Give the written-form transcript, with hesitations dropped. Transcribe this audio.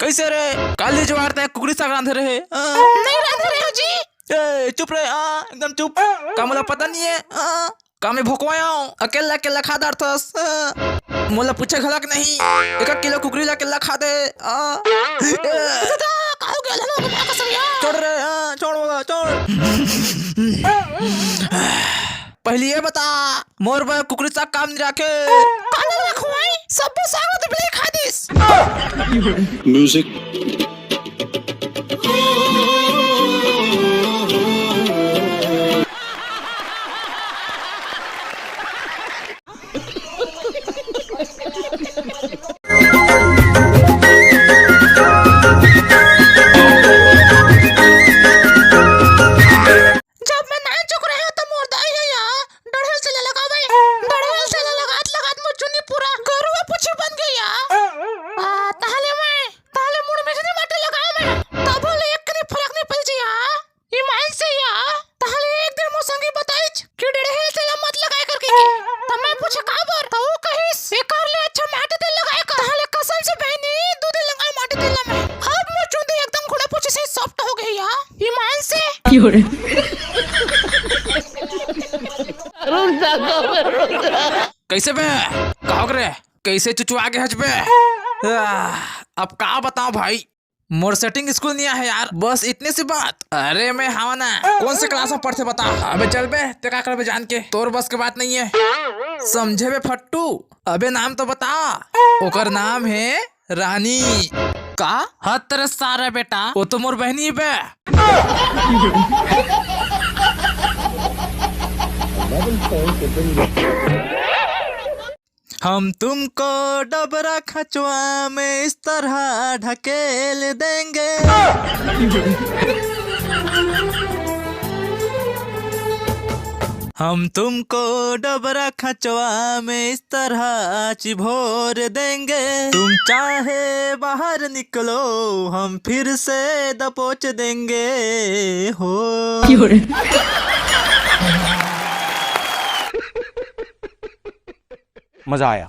कैसे रे काली जो आरता है कुकड़ी साग रांधे रहे नहीं रांधे रहे हो जी। चुप रहे एकदम चुप। का मुला पता नहीं है का मैं भोकवाया अकेला अकेला खा दारथस मुला पूछे घलक नहीं 1 किलो कुकड़ी ला अकेला खा दे छोड़ रे छोड़ बोला छोड़। पहले ये बता मोर बा कुकड़ी साग काम नहीं रखे सब साग तो बिल्ली खा दिस। म्यूजिक कैसे बे कहो रे कैसे चुचु आगे हज बे अब का बताऊं भाई मोर सेटिंग स्कूल नहीं है यार बस इतने सी बात। अरे मैं हवा ना कौन से क्लास में पढ़ते बता। अबे चल बे ते का करबे जान के तोर बस के बात नहीं है समझे बे फट्टू। अबे नाम तो बता। ओकर नाम है रानी का हद तेरे सारे बेटा वो तो मोर बहनी है बे। हम तुमको डबरा खचवा में इस तरह ढकेल देंगे हम तुमको डबरा खचवा में इस तरह चिभोर देंगे। तुम चाहे बाहर निकलो हम फिर से दबोच देंगे हो। मजा आया।